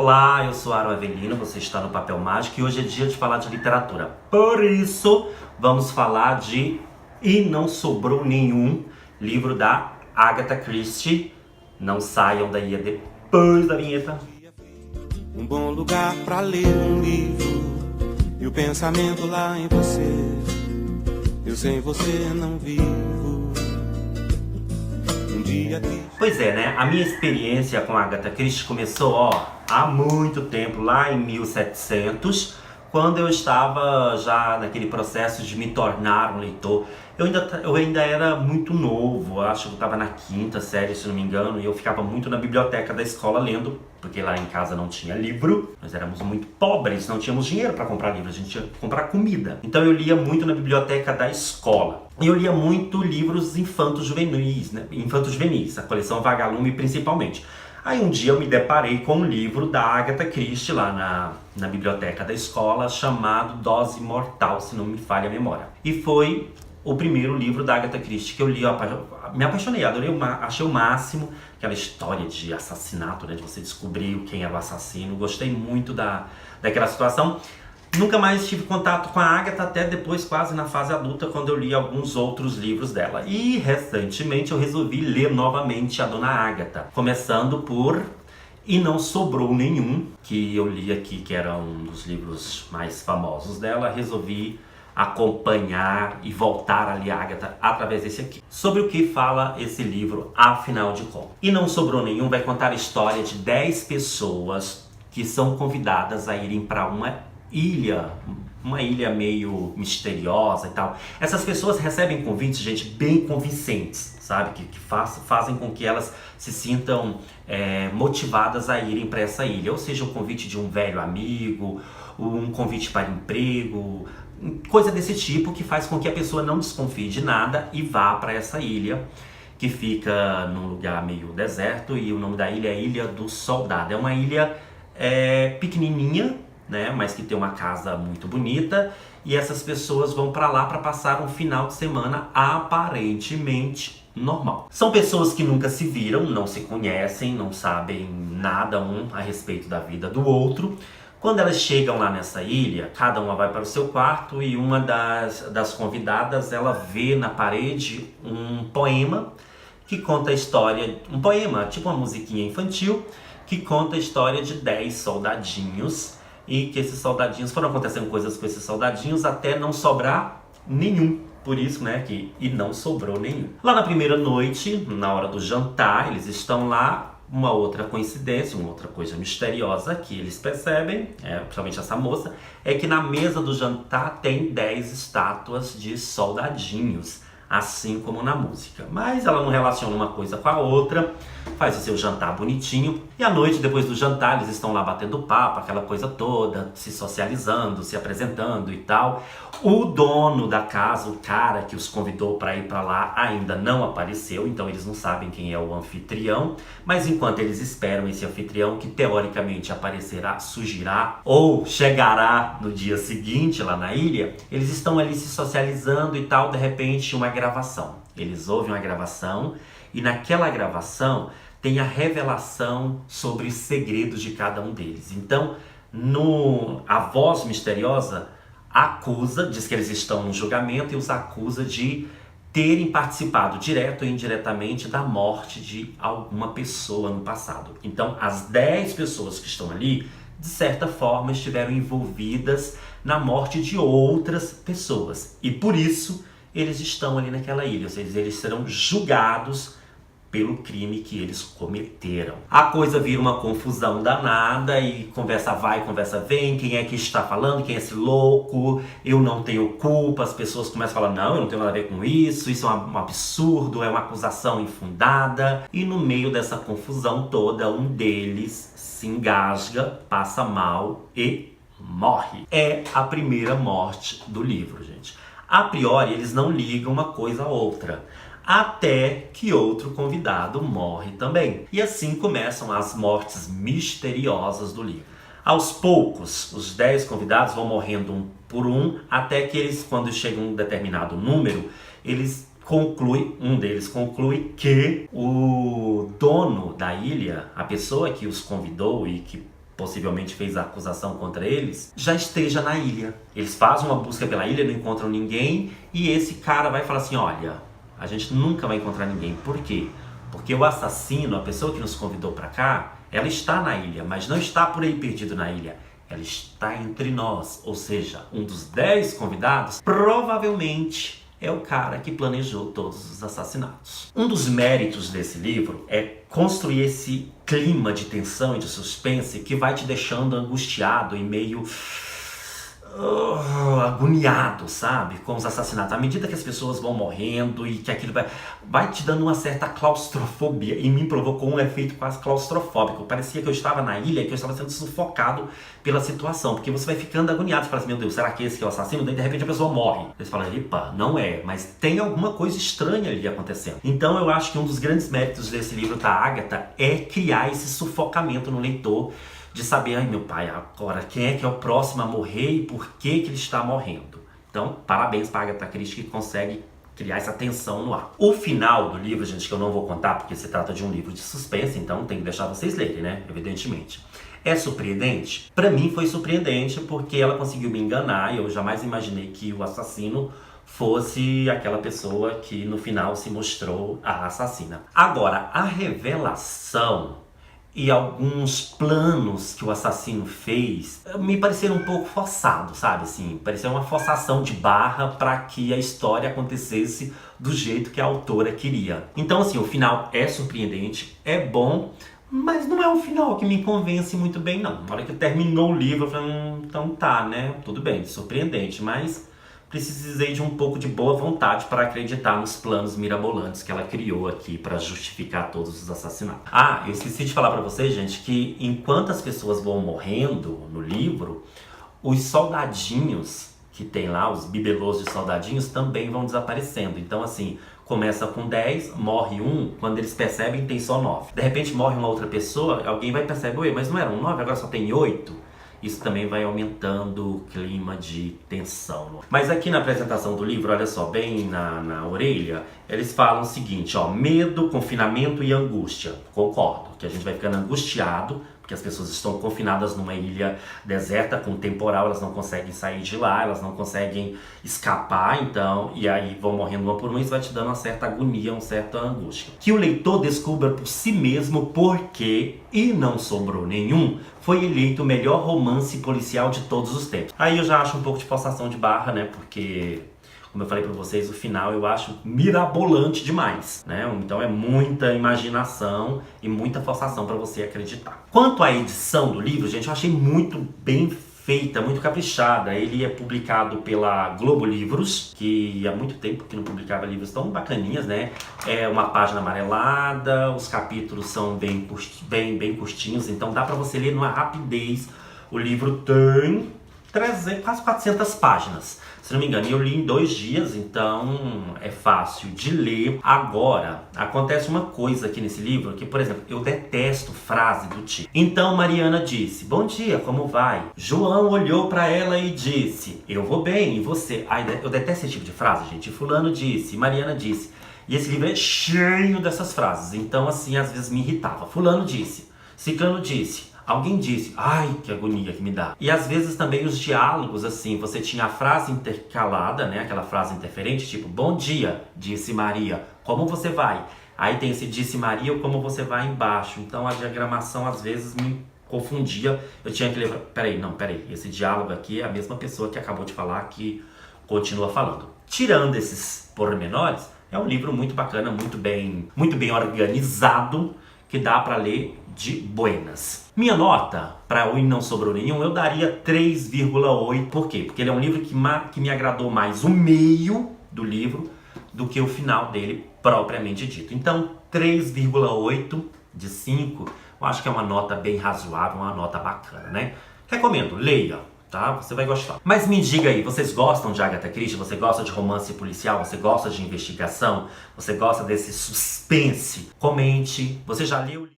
Olá, eu sou Aro Avelino, você está no Papel Mágico e hoje é dia de falar de literatura. Por isso, vamos falar de E Não Sobrou Nenhum, livro da Agatha Christie. Não saiam daí depois da vinheta. Um bom lugar pra ler um livro e o pensamento lá em você. Eu sem você não vivo. Um dia triste. Pois é, né? A minha experiência com a Agatha Christie começou, há muito tempo, lá em 1700, quando eu estava já naquele processo de me tornar um leitor. Eu ainda era muito novo, acho que eu estava na quinta série, se não me engano, e eu ficava muito na biblioteca da escola lendo, porque lá em casa não tinha livro, nós éramos muito pobres, não tínhamos dinheiro para comprar livro, a gente tinha que comprar comida. Então eu lia muito na biblioteca da escola. E eu lia muito livros infanto-juvenis, né? Infanto-juvenis, a coleção Vagalume principalmente. Aí um dia eu me deparei com um livro da Agatha Christie lá na biblioteca da escola, chamado Dose Mortal, se não me falha a memória. E foi o primeiro livro da Agatha Christie que eu li, me apaixonei, adorei, achei o máximo, aquela história de assassinato, né, de você descobrir quem era o assassino, gostei muito daquela situação. Nunca mais tive contato com a Agatha, até depois, quase na fase adulta, quando eu li alguns outros livros dela. E, recentemente, eu resolvi ler novamente a Dona Agatha, começando por E Não Sobrou Nenhum, que eu li aqui, que era um dos livros mais famosos dela. Resolvi acompanhar e voltar a ler a Agatha através desse aqui. Sobre o que fala esse livro, afinal de contas? E Não Sobrou Nenhum vai contar a história de 10 pessoas que são convidadas a irem para uma ilha meio misteriosa e tal. Essas pessoas recebem convites, gente, bem convincentes, sabe? Que fazem com que elas se sintam motivadas a irem para essa ilha. Ou seja, o convite de um velho amigo, um convite para emprego, coisa desse tipo que faz com que a pessoa não desconfie de nada e vá para essa ilha, que fica num lugar meio deserto, e o nome da ilha é Ilha do Soldado. É uma ilha pequenininha, né, mas que tem uma casa muito bonita, e essas pessoas vão para lá para passar um final de semana aparentemente normal. São pessoas que nunca se viram, não se conhecem, não sabem nada um a respeito da vida do outro. Quando elas chegam lá nessa ilha, cada uma vai para o seu quarto e uma das convidadas, ela vê na parede um poema que conta a história, um poema, tipo uma musiquinha infantil, que conta a história de 10 soldadinhos, e que esses soldadinhos, foram acontecendo coisas com esses soldadinhos até não sobrar nenhum. Por isso, né, que E Não Sobrou Nenhum. Lá na primeira noite, na hora do jantar, eles estão lá. Uma outra coincidência, uma outra coisa misteriosa que eles percebem, principalmente essa moça, é que na mesa do jantar tem 10 estátuas de soldadinhos, assim como na música. Mas ela não relaciona uma coisa com a outra, faz o seu jantar bonitinho. E à noite, depois do jantar, eles estão lá batendo papo, aquela coisa toda, se socializando, se apresentando e tal. O dono da casa, o cara que os convidou para ir para lá, ainda não apareceu, então eles não sabem quem é o anfitrião. Mas enquanto eles esperam esse anfitrião, que teoricamente aparecerá, surgirá ou chegará no dia seguinte lá na ilha, eles estão ali se socializando e tal. De repente, uma gravação. Eles ouvem uma gravação e naquela gravação tem a revelação sobre os segredos de cada um deles. Então, a voz misteriosa diz que eles estão no julgamento e os acusa de terem participado direto ou indiretamente da morte de alguma pessoa no passado. Então, as 10 pessoas que estão ali, de certa forma, estiveram envolvidas na morte de outras pessoas. E por isso, eles estão ali naquela ilha, ou seja, eles serão julgados pelo crime que eles cometeram. A coisa vira uma confusão danada e conversa vai, conversa vem, quem é que está falando, quem é esse louco, eu não tenho culpa, as pessoas começam a falar, não, eu não tenho nada a ver com isso é um absurdo, é uma acusação infundada. E no meio dessa confusão toda, um deles se engasga, passa mal e morre. É a primeira morte do livro, gente. A priori, eles não ligam uma coisa a outra, até que outro convidado morre também. E assim começam as mortes misteriosas do livro. Aos poucos, os 10 convidados vão morrendo um por um, até que eles, quando chegam a um determinado número, um deles conclui que o dono da ilha, a pessoa que os convidou e que possivelmente fez a acusação contra eles, já esteja na ilha. Eles fazem uma busca pela ilha, não encontram ninguém, e esse cara vai falar assim, olha, a gente nunca vai encontrar ninguém. Por quê? Porque o assassino, a pessoa que nos convidou para cá, ela está na ilha, mas não está por aí perdido na ilha. Ela está entre nós, ou seja, um dos 10 convidados provavelmente é o cara que planejou todos os assassinatos. Um dos méritos desse livro é construir esse clima de tensão e de suspense que vai te deixando angustiado e meio agoniado, sabe? Com os assassinatos. À medida que as pessoas vão morrendo e que aquilo vai te dando uma certa claustrofobia. E me provocou um efeito quase claustrofóbico. Parecia que eu estava na ilha e que eu estava sendo sufocado pela situação. Porque você vai ficando agoniado. Você fala assim, meu Deus, será que esse que é o assassino? Daí de repente a pessoa morre. Você fala, epa, não é. Mas tem alguma coisa estranha ali acontecendo. Então eu acho que um dos grandes méritos desse livro da Agatha é criar esse sufocamento no leitor. De saber, ai meu pai, agora quem é que é o próximo a morrer e por que ele está morrendo. Então, parabéns para a Agatha Christie que consegue criar essa tensão no ar. O final do livro, gente, que eu não vou contar porque se trata de um livro de suspense, então tem que deixar vocês lerem, né? Evidentemente. É surpreendente? Para mim foi surpreendente porque ela conseguiu me enganar e eu jamais imaginei que o assassino fosse aquela pessoa que no final se mostrou a assassina. Agora, a revelação e alguns planos que o assassino fez me pareceram um pouco forçados, sabe? Assim, parecia uma forçação de barra para que a história acontecesse do jeito que a autora queria. Então, assim, o final é surpreendente, é bom, mas não é um final que me convence muito bem, não. Na hora que terminou o livro, eu falei, então tá, né? Tudo bem, surpreendente, mas precisei de um pouco de boa vontade para acreditar nos planos mirabolantes que ela criou aqui para justificar todos os assassinatos. Ah, eu esqueci de falar para vocês, gente, que enquanto as pessoas vão morrendo no livro, os soldadinhos que tem lá, os bibelôs de soldadinhos, também vão desaparecendo. Então, assim, começa com 10, morre um, quando eles percebem tem só 9. De repente morre uma outra pessoa, alguém vai perceber, ué, mas não eram 9, agora só tem 8? Isso também vai aumentando o clima de tensão. Mas aqui na apresentação do livro, olha só, bem na orelha, eles falam o seguinte, ó, medo, confinamento e angústia. Concordo, que a gente vai ficando angustiado, porque as pessoas estão confinadas numa ilha deserta com temporal, elas não conseguem sair de lá, elas não conseguem escapar, então, e aí vão morrendo uma por uma, isso vai te dando uma certa agonia, uma certa angústia. Que o leitor descubra por si mesmo porque, e não sobrou nenhum, foi eleito o melhor romance policial de todos os tempos. Aí eu já acho um pouco de forçação de barra, né, porque, como eu falei pra vocês, o final eu acho mirabolante demais, né? Então é muita imaginação e muita forçação pra você acreditar. Quanto à edição do livro, gente, eu achei muito bem feita, muito caprichada. Ele é publicado pela Globo Livros, que há muito tempo que não publicava livros tão bacaninhas, né? É uma página amarelada, os capítulos são bem curtinhos, então dá pra você ler numa rapidez. O livro tem quase 400 páginas. Se não me engano, eu li em 2 dias, então é fácil de ler. Agora, acontece uma coisa aqui nesse livro que, por exemplo, eu detesto frase do tipo. Então Mariana disse, bom dia, como vai? João olhou pra ela e disse, eu vou bem, e você? Ai, eu detesto esse tipo de frase, gente. Fulano disse, Mariana disse. E esse livro é cheio dessas frases, então assim, às vezes me irritava. Fulano disse, ciclano disse. Alguém disse, ai, que agonia que me dá. E às vezes também os diálogos, assim, você tinha a frase intercalada, né, aquela frase interferente, tipo, bom dia, disse Maria, como você vai? Aí tem esse disse Maria, como você vai embaixo. Então a diagramação às vezes me confundia. Eu tinha que levar, peraí, esse diálogo aqui é a mesma pessoa que acabou de falar que continua falando. Tirando esses pormenores, é um livro muito bacana, muito bem organizado, que dá pra ler de buenas. Minha nota para o E Não Sobrou Nenhum, eu daria 3,8. Por quê? Porque ele é um livro que me agradou mais o meio do livro do que o final dele propriamente dito. Então, 3,8 de 5, eu acho que é uma nota bem razoável, uma nota bacana, né? Recomendo, leia, tá? Você vai gostar. Mas me diga aí, vocês gostam de Agatha Christie? Você gosta de romance policial? Você gosta de investigação? Você gosta desse suspense? Comente. Você já leu?